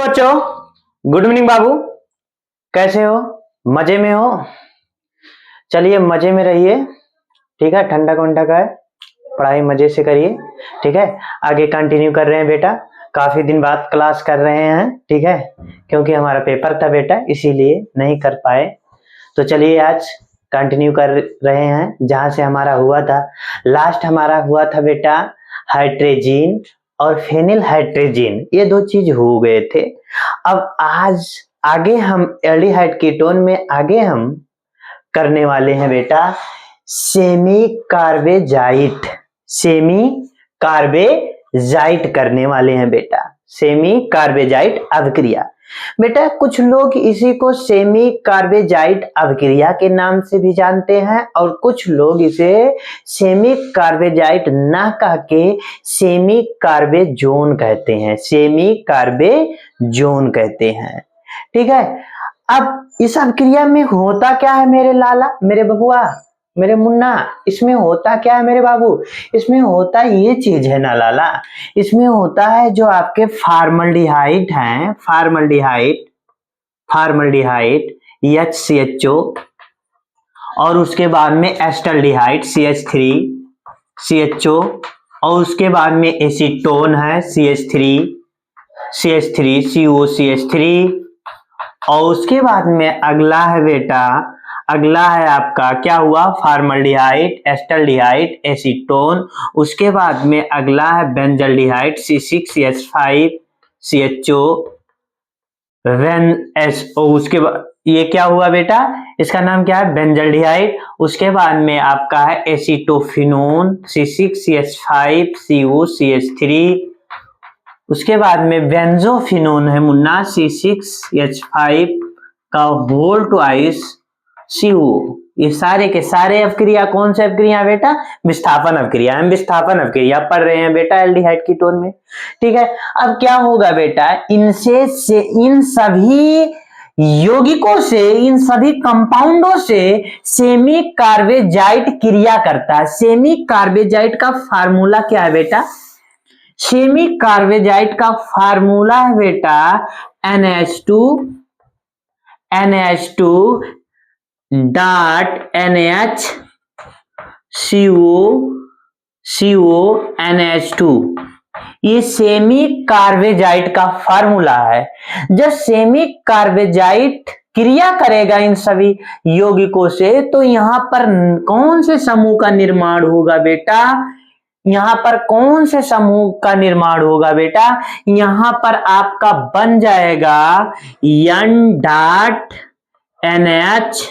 बच्चों, good evening बाबू। कैसे हो? मजे में हो? चलिए मजे में रहिए, ठीक है। ठंडा वंडा का है, पढ़ाई मजे से करिए, ठीक है। आगे कंटिन्यू कर रहे हैं बेटा, काफी दिन बाद क्लास कर रहे हैं, ठीक है, क्योंकि हमारा पेपर था बेटा, इसीलिए नहीं कर पाए। तो चलिए आज कंटिन्यू कर रहे हैं जहां से हमारा हुआ था। लास्ट हमारा हुआ था बेटा हाइड्रोजन और फेनिल हाइड्रोजन, ये दो चीज हो गए थे। अब आज आगे हम एल्डिहाइड कीटोन में आगे हम करने वाले हैं बेटा सेमी कार्बेजाइट। सेमी कार्बेजाइट करने वाले हैं बेटा, सेमी कार्बेजाइट अभिक्रिया। बेटा कुछ लोग इसी को सेमी कार्बेजाइट अभिक्रिया के नाम से भी जानते हैं और कुछ लोग इसे सेमी कार्बेजाइट ना कह के सेमी कार्बेजोन कहते हैं, सेमी कार्बेजोन कहते हैं, ठीक है। अब इस अभिक्रिया में होता क्या है मेरे लाला, मेरे बबुआ, मेरे मुन्ना, इसमें होता क्या है मेरे बाबू? इसमें होता ये चीज है ना लाला, इसमें होता है जो आपके फार्मल्डिहाइड हैं, फार्मल्डिहाइड HCHO और उसके बाद में एस्टल्डिहाइड CH3 CHO और उसके बाद में एसीटोन है CH3 CO CH3 और उसके बाद में अगला है बेटा, अगला है आपका क्या हुआ फार्मल्डिहाइड, एस्टल्डिहाइड, एसीटोन। उसके बाद में अगला है बेंजल्डिहाइड C6H5 CHO उसके बाद ये क्या हुआ बेटा, इसका नाम क्या है बेंजल्डिहाइड। उसके बाद में आपका है एसीटोफिनोन C6H5 CO CH3। उसके बाद में बेंजोफिनोन है मुन्ना C6H5 का होल ट्वाइस CO। ये सारे के सारे अभिक्रिया कौन से अभिक्रिया बेटा? विस्थापन अभिक्रिया। हम विस्थापन अभिक्रिया पढ़ रहे हैं बेटा एल्डिहाइड कीटोन में, ठीक है। अब क्या होगा बेटा, इनसे से इन सभी यौगिकों से, इन सभी कंपाउंडों से सेमी कार्बेजाइट क्रिया करता है। सेमी कार्बेजाइट का फार्मूला क्या है बेटा? सेमी कार्बेजाइट का फार्मूला है बेटा NH2 डॉट CO NH2। ये सेमी कार्बेजाइट का फार्मूला है। जब सेमी कार्बेजाइट क्रिया करेगा इन सभी यौगिकों से तो यहां पर कौन से समूह का निर्माण होगा बेटा? यहां पर कौन से समूह का निर्माण होगा बेटा? यहां पर आपका बन जाएगा N dot NH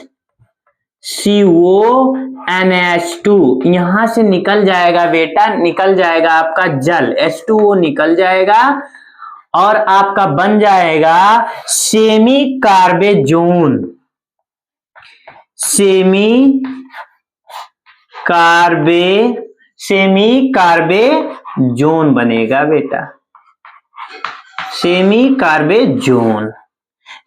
CO NH2। यहां से निकल जाएगा बेटा, निकल जाएगा आपका जल H2O निकल जाएगा और आपका बन जाएगा सेमी कार्बेजोन। सेमी कार्बेजोन बनेगा बेटा, सेमी कार्बेजोन,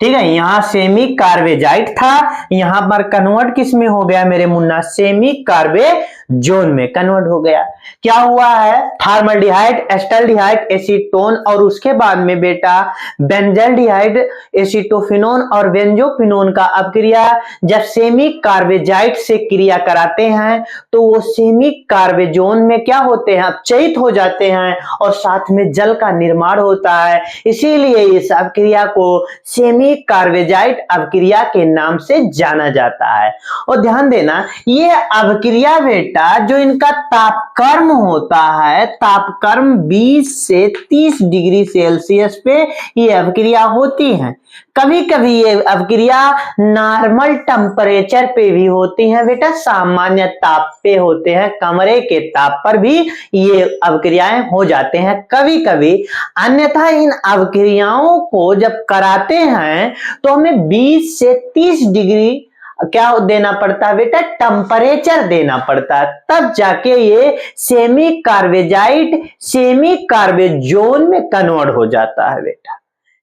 ठीक है। यहां सेमी कार्बेजाइट था, यहां पर कन्वर्ट किस में हो गया मेरे मुन्ना? सेमी कार्बेजोन में कन्वर्ट हो गया। क्या हुआ है? फार्मल्डिहाइड, एस्टल्डिहाइड, एसीटोन और उसके बाद में बेटा बेंजल्डिहाइड, एसीटोफिनोन और बेंजोफिनोन का अभिक्रिया जब सेमी कार्बेजाइट से क्रिया कराते हैं तो वो सेमी कार्बेजोन में क्या होते हैं? अपचयित हो जाते हैं और साथ में जल का निर्माण होता है। इसीलिए इस अभिक्रिया को सेमी कार्बेजाइट अभिक्रिया के नाम से जाना जाता है। और ध्यान देना ये अभिक्रिया बेटा जो इनका तापक्रम होता है, तापक्रम 20 से 30 डिग्री सेल्सियस पे ये अभिक्रिया होती है। कभी कभी ये अभिक्रिया नॉर्मल टेम्परेचर पे भी होती है बेटा, सामान्य ताप पे होते हैं, कमरे के ताप पर भी ये अभिक्रियाएं हो जाते हैं कभी कभी। अन्यथा इन अभिक्रियाओं को जब कराते हैं तो हमें 20 से 30 डिग्री क्या देना पड़ता है बेटा? टेम्परेचर देना पड़ता है, तब जाके ये सेमी कार्बेजाइट सेमी कार्बेजोन में कन्वर्ट हो जाता है बेटा,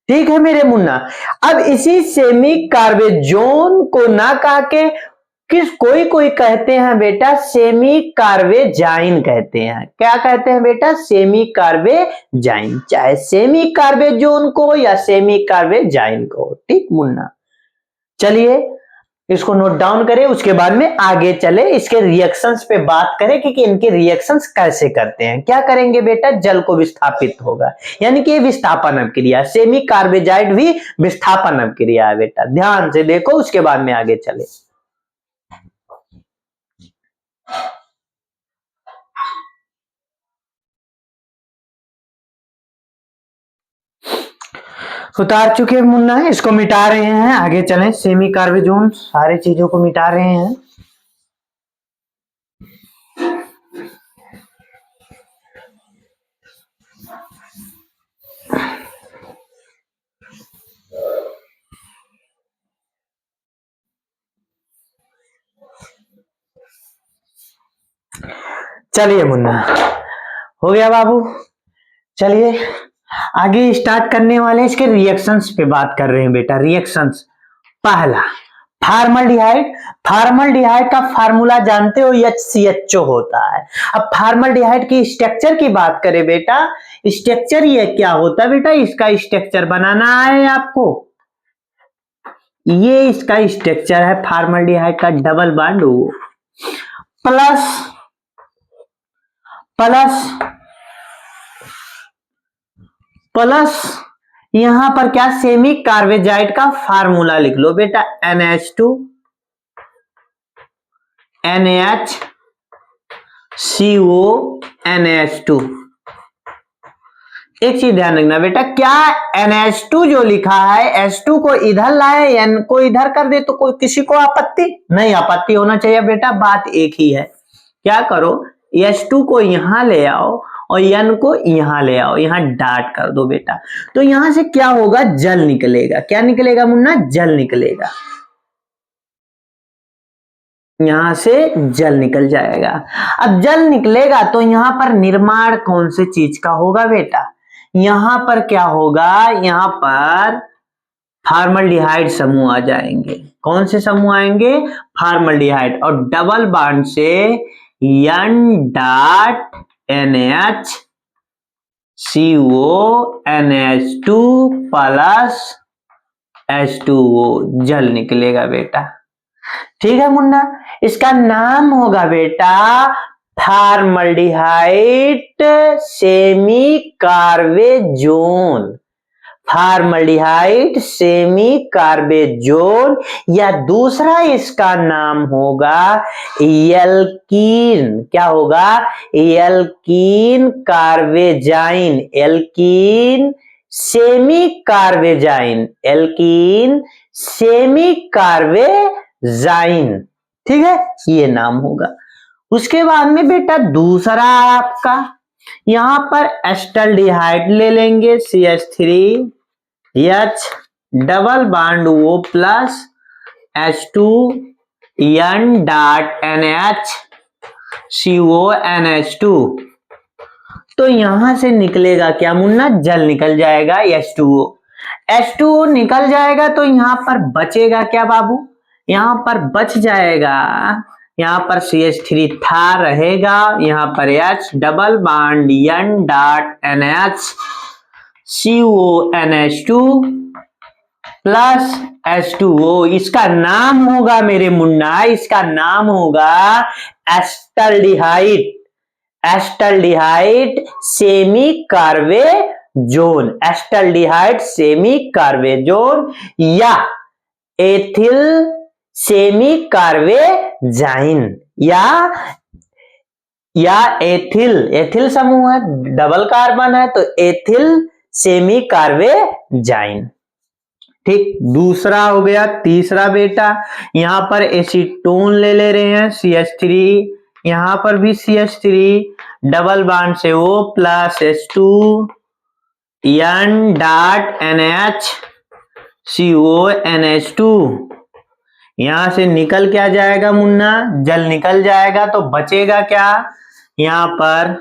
ठीक है मेरे मुन्ना। अब इसी सेमी कार्बेजोन को ना कह के कोई कोई कहते हैं बेटा सेमी कार्बेजाइन कहते हैं। क्या कहते हैं बेटा? सेमी कार्बेजाइन, चाहे सेमी कार्बेजोन को या सेमी कार्बेजाइन को। ठीक मुन्ना, चलिए इसको नोट डाउन करें, उसके बाद में आगे चले, इसके रिएक्शंस पे बात करें कि इनके रिएक्शंस कैसे करते हैं। क्या करेंगे बेटा? जल को विस्थापित होगा, यानी कि विस्थापन अभिक्रिया। सेमी कार्बेजाइड भी विस्थापन अभिक्रिया है बेटा, ध्यान से देखो, उसके बाद में आगे चले। उतार चुके हैं मुन्ना, इसको मिटा रहे हैं, आगे चलें। सेमी कार्बेजोन सारे चीजों को मिटा रहे हैं। चलिए मुन्ना, हो गया बाबू। चलिए आगे स्टार्ट करने वाले, इसके रिएक्शंस पे बात कर रहे हैं बेटा। रिएक्शंस, पहला फार्मल्डिहाइड। फार्मल्डिहाइड का फार्मूला जानते हो, HCHO होता है। अब फार्मल्डिहाइड की स्ट्रक्चर की बात करें बेटा, स्ट्रक्चर ये क्या होता है बेटा? इसका स्ट्रक्चर बनाना है आपको। ये इसका स्ट्रक्चर है फार्मल्डिहाइड का, double bond O plus plus plus यहां पर क्या? सेमी कार्बेजाइड का फार्मूला लिख लो बेटा, NH2 NaHCO NH2। एक चीज ध्यान रखना बेटा, क्या NH2 जो लिखा है, H2 को इधर लाए, N को इधर कर दे तो कोई किसी को आपत्ति नहीं? आपत्ति होना चाहिए बेटा, बात एक ही है। क्या करो, H2 को यहां ले आओ और N को यहां ले आओ, यहां डाट कर दो बेटा। तो यहां से क्या होगा? जल निकलेगा। क्या निकलेगा मुन्ना? जल निकलेगा। यहां से जल निकल जाएगा। अब जल निकलेगा तो यहां पर निर्माण कौन से चीज का होगा बेटा? यहां पर क्या होगा? यहां पर फार्मल्डिहाइड समूह आ जाएंगे। कौन से समूह आएंगे? फार्मल्डिहाइड। और डबल बॉन्ड से N dot NaCO NH2 plus H2O, जल निकलेगा बेटा। ठीक है मुन्ना, इसका नाम होगा बेटा formaldehyde semicarbazone. Formaldehyde semicarbazone, या दूसरा इसका नाम होगा एल्कीन। क्या होगा? Alkene carbazine. Alkene semicarbazine. Alkene semicarbazine. ठीक है, ये नाम होगा। उसके बाद में बेटा दूसरा आपका, यहां पर एस्टल्डिहाइड ले लेंगे, CH3H double bond O plus H2 N dot NaCO NH2। तो यहां से निकलेगा क्या मुन्ना? जल निकल जाएगा, H2O। H2O निकल जाएगा तो यहां पर बचेगा क्या बाबू? यहां पर बच जाएगा, यहां पर CH3 था रहेगा, यहां पर H double bond N dot NaCO NH2 plus H2O। इसका नाम होगा मेरे मुन्ना, इसका नाम होगा acetaldehyde. Acetaldehyde semi carbazone. Acetaldehyde semi carbazone या एथिल सेमी कार्बेजाइन, या एथिल समूह है, डबल कार्बन है तो एथिल सेमी कार्बेजाइन। ठीक, दूसरा हो गया। तीसरा बेटा, यहां पर एसीटोन ले रहे हैं, CH3, यहां पर भी CH3 डबल बॉन्ड से O plus H2 N dot NaCO NH2। यहां से निकल क्या जाएगा मुन्ना? जल निकल जाएगा। तो बचेगा क्या? यहां पर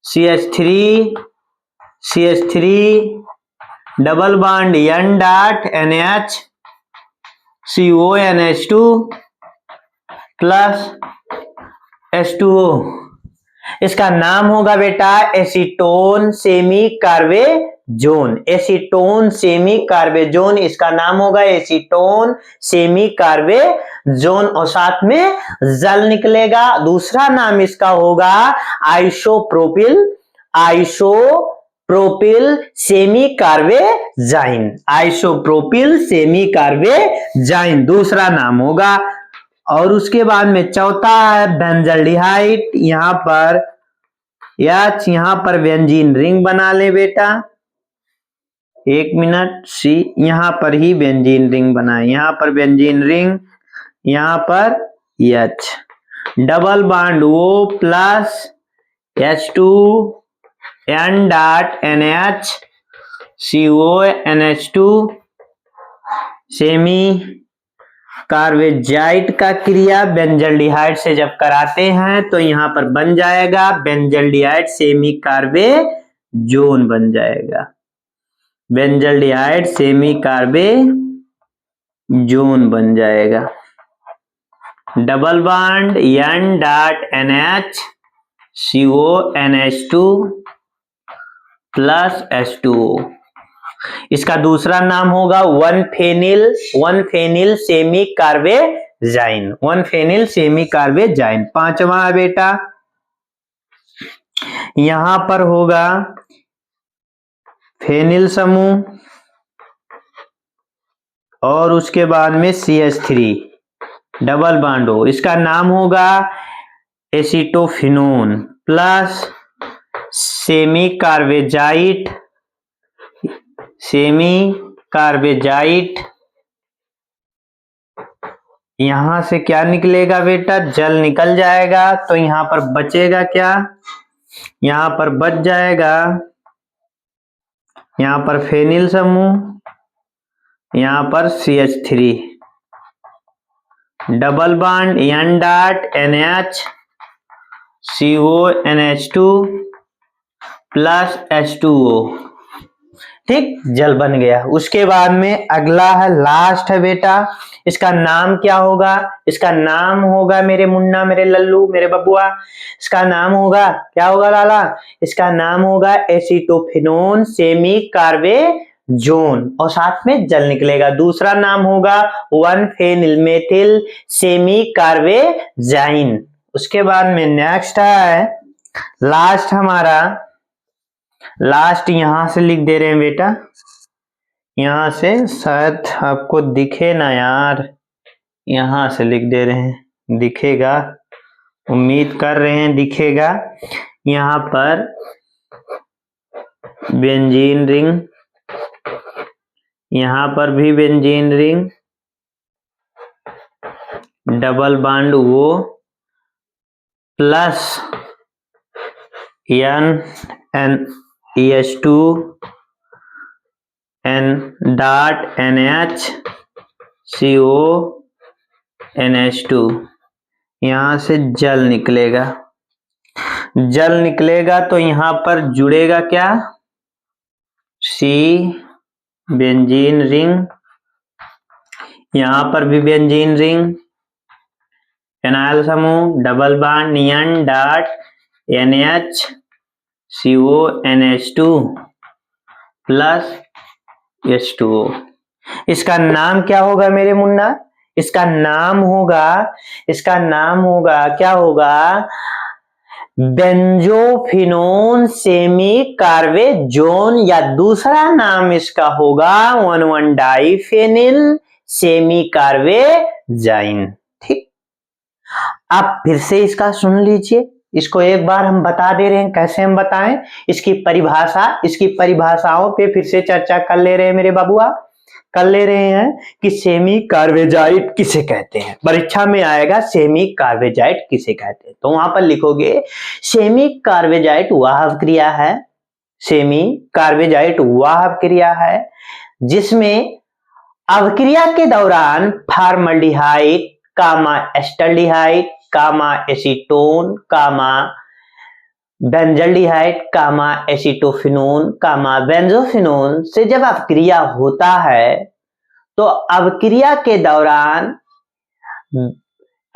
CH3 double bond N dot NaCO NH2 plus H2O, इसका नाम होगा बेटा acetone semi carbazone. Acetone semi carbazone, इसका नाम होगा एसीटोन सेमी कार्बेजोन और साथ में जल निकलेगा। दूसरा नाम इसका होगा isopropyl, isopropyl semicarbazine, isopropyl semicarbazine दूसरा नाम होगा। और उसके बाद में चौथा है बेंजल्डिहाइड, यहां पर H, यहां पर बेंजीन रिंग बना ले बेटा, 1 मिनट। सी, यहां पर ही बेंजीन रिंग बनाए, यहां पर बेंजीन रिंग, यहां पर H, double bond O plus H2 N dot NH CO NH2 semi carbazide का क्रिया बेंजल्डिहाइड से जब कराते हैं तो यहां पर बन जाएगा बेंजल्डिहाइड सेमी कार्बेजोन बन जाएगा, बेंजल्डिहाइड सेमी कार्बेजोन बन जाएगा। Double bond N dot NH CO NH2 plus H2O, इसका दूसरा नाम होगा 1 फेनिल सेमी कार्बेजाइन, 1 फेनिल सेमी कार्बेजाइन। पांचवा है बेटा, यहां पर होगा फेनिल समूह और उसके बाद में CH3 डबल बॉन्ड हो, इसका नाम होगा एसिटोफिनोन प्लस सेमी कार्बेजाइट, सेमी कार्बेजाइट। यहां से क्या निकलेगा बेटा, जल निकल जाएगा तो यहां पर बचेगा क्या, यहां पर बच जाएगा, यहां पर फेनिल समूह, यहां पर CH3 double bond N dot NH CO NH2 plus H2O, ठीक, जल बन गया। उसके बाद में अगला है, लास्ट है बेटा, इसका नाम क्या होगा, इसका नाम होगा मेरे मुन्ना, मेरे लल्लू, मेरे बबुआ, इसका नाम होगा, क्या होगा लाला, इसका नाम होगा एसिटोफिनोन सेमी कार्बेजोन और साथ में जल निकलेगा। दूसरा नाम होगा 1 फेनिल मेथिल सेमी कार्बेजाइन। उसके बाद में नेक्स्ट है लास्ट हमारा, लास्ट यहां से लिख दे रहे हैं बेटा, यहां से शायद आपको दिखे ना यार, यहां से लिख दे रहे हैं, दिखेगा, उम्मीद कर रहे हैं दिखेगा। यहां पर बेंजीन रिंग, यहां पर भी बेंजीन रिंग, डबल बॉन्ड वो plus NH2 N dot NH CO NH2, यहां से जल निकलेगा, जल निकलेगा तो यहां पर जुड़ेगा क्या, C बेंजीन रिंग, यहां पर भी बेंजीन रिंग, फिनाइल समूह, double bond N dot NH CO NH2 plus H2O। इसका नाम क्या होगा मेरे मुन्ना, इसका नाम होगा, इसका नाम होगा, क्या होगा, बेंजोफिनोन सेमी कार्बेजोन, या दूसरा नाम इसका होगा 1,1-डाइफेनिल सेमी कार्बेजाइन। ठीक, आप फिर से इसका सुन लीजिए, इसको एक बार हम बता दे रहे हैं, कैसे हम बताएं, इसकी परिभाषा, इसकी परिभाषाओं पे फिर से चर्चा कर ले रहे हैं मेरे बाबुआ, कर ले रहे हैं कि सेमी कार्बेजाइट किसे कहते हैं, परीक्षा में आएगा सेमी कार्बेजाइट किसे कहते हैं, तो वहां पर लिखोगे सेमी कार्बेजाइट वाहक क्रिया है, सेमी कार्बेजाइट वाहक क्रिया है जिसमें अवक्रिया के दौरान फॉर्मल्डिहाइड कामा एस्टल्डिहाइड कामा एसीटोन कामा बेंजल्डिहाइड कामा एसिटोफिनोन कामा बेंजोफिनोन से जब अवक्रिया होता है तो अवक्रिया के दौरान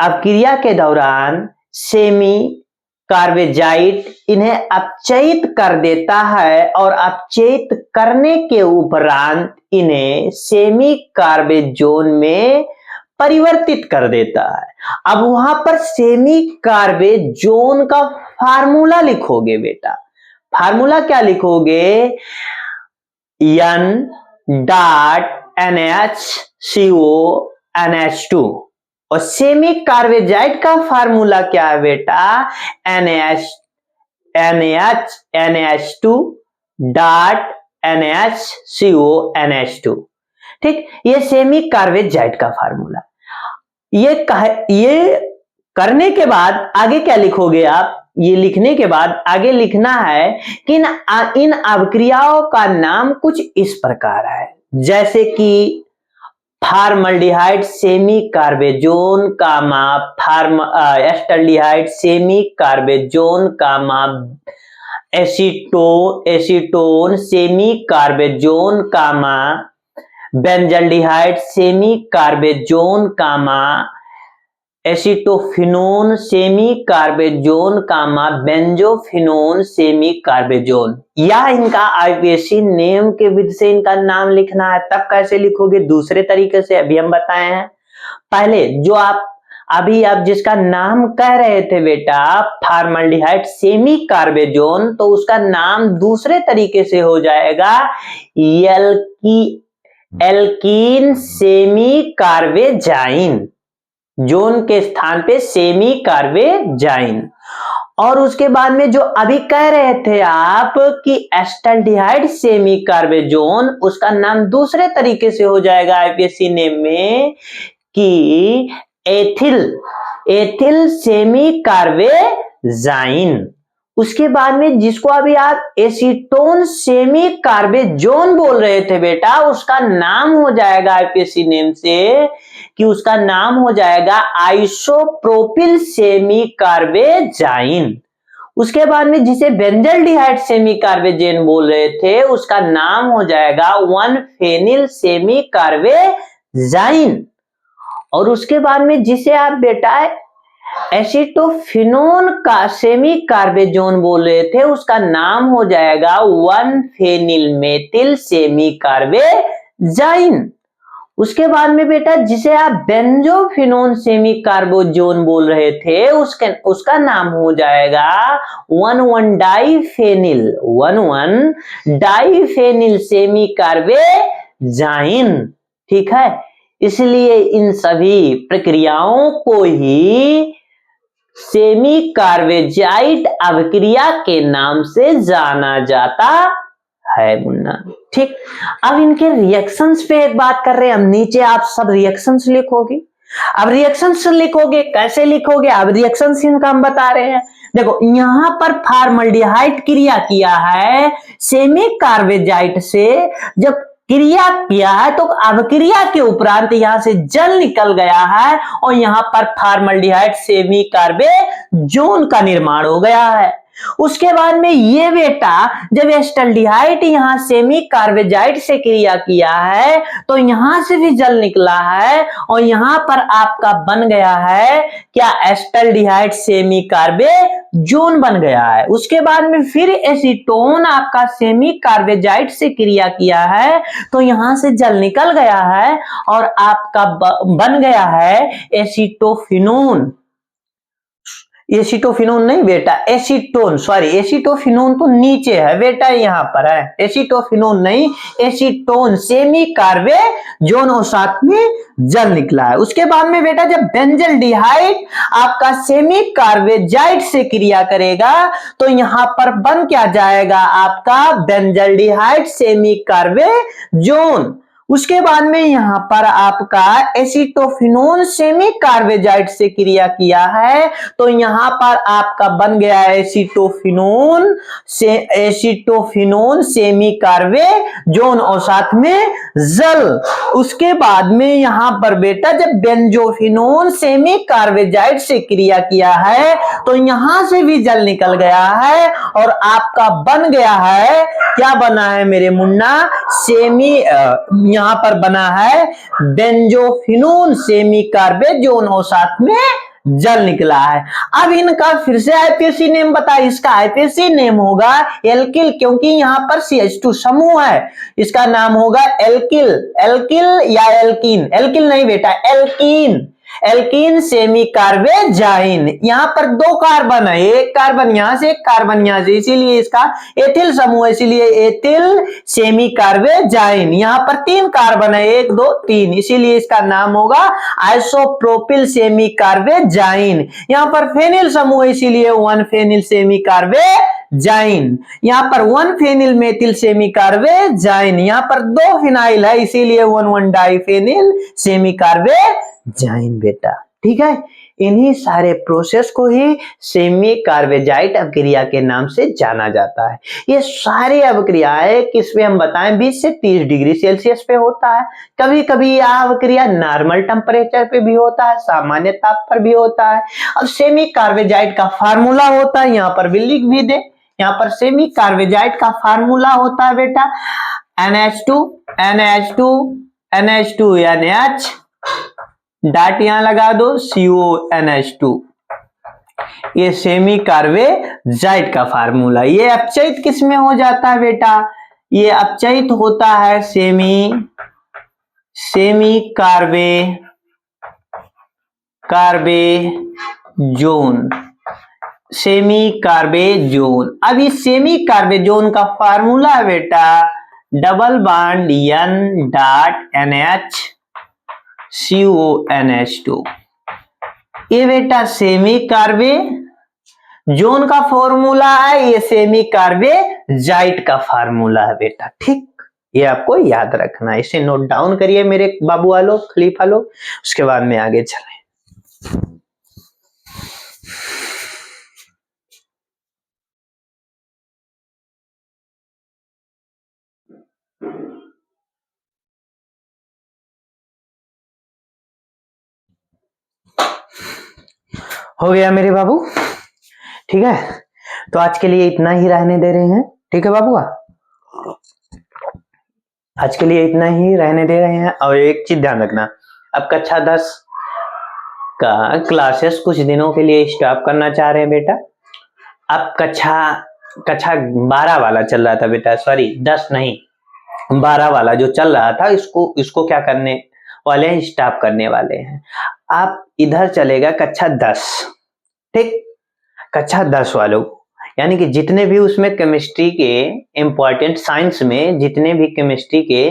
अपक्रिया के दौरान सेमी कार्बेजाइट इन्हें अपचयित कर देता है और अपचयित करने के उपरांत इन्हें सेमी कार्बेजोन में परिवर्तित कर देता है। अब वहां पर सेमी कार्बेजोन का फार्मूला लिखोगे बेटा। फार्मूला क्या लिखोगे? N.NH CO और सेमी कार्बेजाइट का फार्मूला क्या है बेटा? NH2NH2 ठीक, ये सेमी कार्बेजाइट का फार्मूला। ये करने के बाद आगे क्या लिखोगे आप? ये लिखने के बाद आगे लिखना है कि इन अवक्रियाओं का नाम कुछ इस प्रकार है, जैसे कि फॉर्मल्डिहाइड सेमी कार्बेजोन कामा एस्टल्डिहाइड सेमी कार्बेजोन कामा एसीटोन सेमी कार्बेजोन कामा बेंजल्डिहाइड सेमी कार्बेजोन कामा एसिटोफिनोन सेमी कार्बेजोन कामा बेंजोफिनोन सेमी कार्बेजोन। या इनका आईपीएससी नेम के विधि से इनका नाम लिखना है। तब कैसे लिखोगे? दूसरे तरीके से अभी हम बताए हैं। पहले जो आप जिसका नाम कह रहे थे बेटा फॉर्मल्डिहाइड सेमी कार्बेजोन, तो उसका नाम दूसरे तरीके से हो जाएगा एल्कीन सेमी कार्बेजाइन। जोन के स्थान पे सेमी कार्बेजाइन। और उसके बाद में जो अभी कह रहे थे आप कि एस्टल्डिहाइड सेमी कार्बेजोन, उसका नाम दूसरे तरीके से हो जाएगा आईपीएससी नेम में कि एथिल सेमी कार्बेजाइन। उसके बाद में जिसको अभी आप एसीटोन सेमी कार्बेजोन बोल रहे थे बेटा, उसका नाम हो जाएगा आईपीएससी नेम से कि उसका नाम हो जाएगा आइसोप्रोपिल सेमी कार्बेजाइन। उसके बाद में जिसे बेंजल्डिहाइड सेमी कार्बेजेन बोल रहे थे, उसका नाम हो जाएगा 1-फेनिल सेमी कार्बेजाइन। और उसके बाद में जिसे आप बेटा एसिटोफिनोन का सेमी कार्बेजोन बोल रहे थे, उसका नाम हो जाएगा 1-फेनिल मेथिल सेमी कार्बेजाइन। उसके बाद में बेटा जिसे आप बेंजोफिनोन सेमी कार्बोजोन बोल रहे थे, उसका नाम हो जाएगा 1,1-डाइफेनिल सेमी कार्बेजाइन। ठीक है, इसलिए इन सभी प्रक्रियाओं को ही सेमी कार्बेजाइट अभिक्रिया के नाम से जाना जाता है मुन्ना। ठीक, अब इनके रिएक्शंस पे एक बात कर रहे हैं हम। नीचे आप सब रिएक्शंस लिखोगे। अब रिएक्शंस लिखोगे, कैसे लिखोगे? अब रिएक्शंस इनका हम बता रहे हैं। देखो यहां पर फॉर्मल्डिहाइड क्रिया किया है सेमी कार्बेजाइट से। जब क्रिया किया है तो अभिक्रिया के उपरांत यहां से जल निकल गया है और यहां पर फॉर्मल्डिहाइड सेमी कार्बेजोन का निर्माण हो गया है। उसके बाद में ये बेटा जब एस्टल्डिहाइड यहां सेमी कार्बेजाइट से क्रिया किया है तो यहां से भी जल निकला है और यहां पर आपका बन गया है क्या? एस्टल्डिहाइड सेमी कार्बेजोन बन गया है। उसके बाद में फिर एसीटोन आपका सेमी कार्बेजाइट से क्रिया किया है तो यहां से जल निकल गया है और आपका बन गया है एसीटोफिनोन। एसीटोफिनोन नहीं बेटा, एसीटोन, सॉरी एसीटोफिनोन तो नीचे है बेटा, यहां पर है एसीटोफिनोन नहीं, एसीटोन सेमी कार्बेजोन और साथ में जल निकला है। उसके बाद में बेटा जब बेंजल्डिहाइड आपका सेमी कार्बेजाइट से क्रिया करेगा तो यहां पर बन क्या जाएगा? आपका बेंजल्डिहाइड सेमी कार्बेजोन। उसके बाद में यहां पर आपका एसीटोफिनोन सेमी कार्बेजाइट से क्रिया किया है तो यहां पर आपका बन गया है एसीटोफिनोन सेमी कार्बेजोन और साथ में जल। उसके बाद में यहां पर बेटा जब बेंजोफिनोन सेमी कार्बेजाइट से क्रिया किया है तो यहां से भी जल निकल गया है और आपका बन गया है, क्या बना है मेरे मुन्ना? यहां पर बना है बेंजोफिनोन सेमी कार्बेजोन और साथ में जल निकला है। अब इनका फिर से आईपीएसी नेम बता, इसका आईपीएसी नेम होगा एल्किल, क्योंकि यहाँ पर CH2 समूह है, इसका नाम होगा एल्किल। एल्किल या एल्कीन, एल्किल नहीं बेटा, एल्कीन। एल्कीन सेमी कार्बेजाइन, यहाँ पर दो कार्बन है, एक कार्बन यहां से, एक कार्बन यहां से, इसीलिए इसका एथिल समूह है, इसीलिए एथिल सेमी कार्बेजाइन। यहाँ पर तीन कार्बन है, एक दो तीन, इसीलिए इसका नाम होगा आइसोप्रोपिल सेमी कार्बेजाइन। यहाँ पर फेनिल समूह है, इसीलिए 1 फेनिल सेमी कार्बेजाइन। यहाँ पर 1 फेनिल मेथिल सेमी कार्बेजाइन। यहाँ पर 2 फिनाइल है, इसीलिए 1 डाइफेनिल सेमी कार्बेजाइन बेटा। ठीक है, इन्हीं सारे प्रोसेस को ही सेमी कार्बेजाइट अभिक्रिया के नाम से जाना जाता है। ये सारी अभिक्रियाएं किसमें हम बताएं, 20 से 30 डिग्री सेल्सियस पे होता है। कभी कभी यह अभिक्रिया नॉर्मल टेम्परेचर पे भी होता है, सामान्य ताप पर भी होता है। अब सेमी कार्बेजाइट का फार्मूला होता है, यहाँ पर भी लिख भी दे, यहाँ पर सेमी कार्बेजाइट का फार्मूला होता है बेटा NH2 NH2 NH2 NH dot यहां लगा दो CONH2। ये सेमी कार्बेजाइट का फार्मूला। ये अपचयित किस में हो जाता है बेटा, ये अपचयित होता है सेमी कार्बेजोन, सेमी कार्बेजोन। अब इस सेमी कार्बेजोन का फार्मूला है बेटा double bond N dot NH CONH2। ये बेटा सेमी कार्बेजोन का फॉर्मूला है, ये सेमी कार्बेजाइट का फार्मूला है बेटा। ठीक, ये आपको याद रखना है, इसे नोट डाउन करिए मेरे बाबू वालों, खलीफा लोग, उसके बाद में आगे चलें। हो गया मेरे बाबू, ठीक है, तो आज के लिए इतना ही रहने दे रहे हैं। ठीक है बाबू, आज के लिए इतना ही रहने दे रहे हैं। और एक चीज ध्यान रखना, अब कक्षा 10 का क्लासेस कुछ दिनों के लिए स्टॉप करना चाह रहे हैं बेटा। अब कक्षा 12 वाला चल रहा था बेटा, सॉरी 10 नहीं 12 वाला जो चल रहा था, इसको क्या करने वाले हैं, स्टॉप करने वाले हैं। आप इधर चलेगा कक्षा 10, ठीक, कक्षा 10 वालों, यानी कि जितने भी उसमें केमिस्ट्री के इंपॉर्टेंट, साइंस में जितने भी केमिस्ट्री के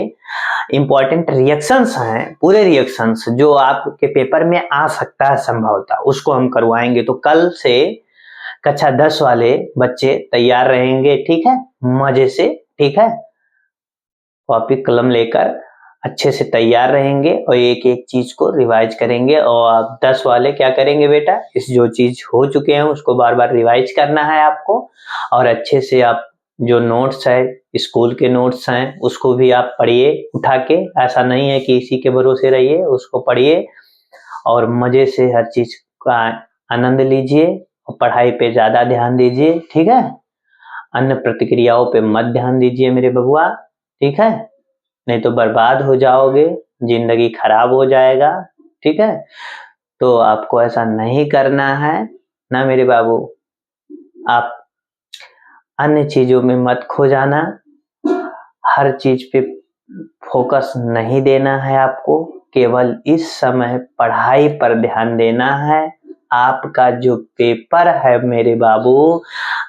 इंपॉर्टेंट रिएक्शंस हैं, पूरे रिएक्शंस जो आपके पेपर में आ सकता है संभवतः, उसको हम करवाएंगे। तो कल से कक्षा 10 वाले बच्चे तैयार रहेंगे, ठीक है, मजे से, ठीक है, कॉपी कलम लेकर अच्छे से तैयार रहेंगे और एक एक चीज को रिवाइज करेंगे। और आप 10 वाले क्या करेंगे बेटा, इस जो चीज हो चुके हैं उसको बार बार रिवाइज करना है आपको, और अच्छे से आप जो नोट्स है, स्कूल के नोट्स हैं, उसको भी आप पढ़िए उठा के। ऐसा नहीं है कि इसी के भरोसे रहिए, उसको पढ़िए और मजे से हर चीज का आनंद लीजिए और पढ़ाई पे ज्यादा ध्यान दीजिए, ठीक है। अन्य प्रतिक्रियाओं पे मत ध्यान दीजिए मेरे बबुआ, ठीक है, नहीं तो बर्बाद हो जाओगे, जिंदगी खराब हो जाएगा, ठीक है। तो आपको ऐसा नहीं करना है ना मेरे बाबू। आप अन्य चीजों में मत खो जाना, हर चीज पे फोकस नहीं देना है आपको, केवल इस समय पढ़ाई पर ध्यान देना है। आपका जो पेपर है मेरे बाबू,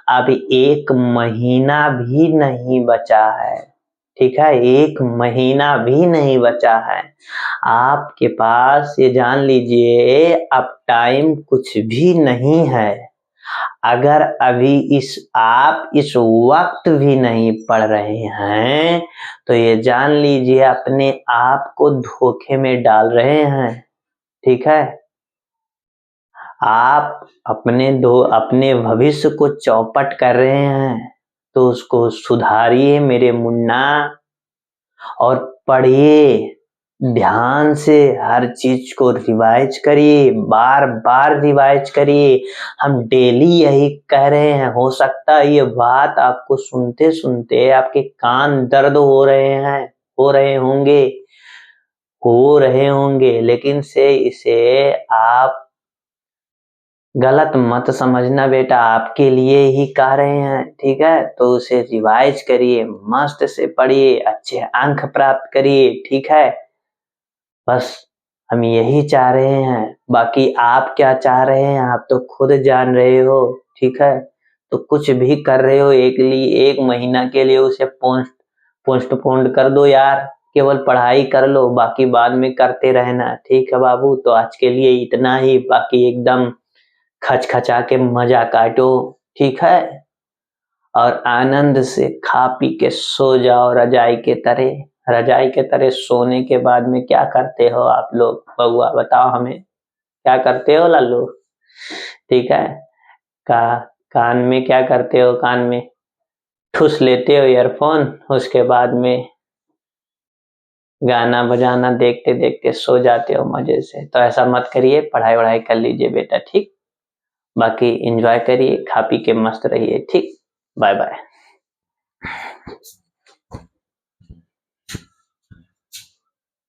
अभी 1 महीना भी नहीं बचा है, ठीक है, 1 महीना भी नहीं बचा है आपके पास। ये जान लीजिए अब टाइम कुछ भी नहीं है। अगर अभी आप इस वक्त भी नहीं पढ़ रहे हैं तो ये जान लीजिए अपने आप को धोखे में डाल रहे हैं, ठीक है। आप अपने भविष्य को चौपट कर रहे हैं, तो उसको सुधारिए मेरे मुन्ना और पढ़िए ध्यान से, हर चीज को रिवाइज करिए, बार बार रिवाइज करिए। हम डेली यही कह रहे हैं, हो सकता है ये बात आपको सुनते सुनते आपके कान दर्द हो रहे होंगे, लेकिन से इसे आप गलत मत समझना बेटा, आपके लिए ही कह रहे हैं, ठीक है। तो उसे रिवाइज करिए, मस्त से पढ़िए, अच्छे अंक प्राप्त करिए, ठीक है। बस हम यही चाह रहे हैं, बाकी आप क्या चाह रहे हैं आप तो खुद जान रहे हो, ठीक है। तो कुछ भी कर रहे हो एक महीना के लिए उसे पोस्टपोन कर दो यार, केवल पढ़ाई कर लो, बाकी बाद में करते रहना, ठीक है बाबू। तो आज के लिए इतना ही, बाकी एकदम खचखचा के मजा काटो, ठीक है। और आनंद से खा पी के सो जाओ रजाई के तरह। रजाई के तरह सोने के बाद में क्या करते हो आप लोग, बउआ बताओ हमें, क्या करते हो लालू, ठीक है। का कान में क्या करते हो, कान में ठुस लेते हो ईयरफोन, उसके बाद में गाना बजाना देखते देखते सो जाते हो मजे से। तो ऐसा मत करिए, पढ़ाई वढ़ाई कर लीजिए बेटा, ठीक। बाकी एंजॉय करिए, खा पी के मस्त रहिए, ठीक। Bye bye.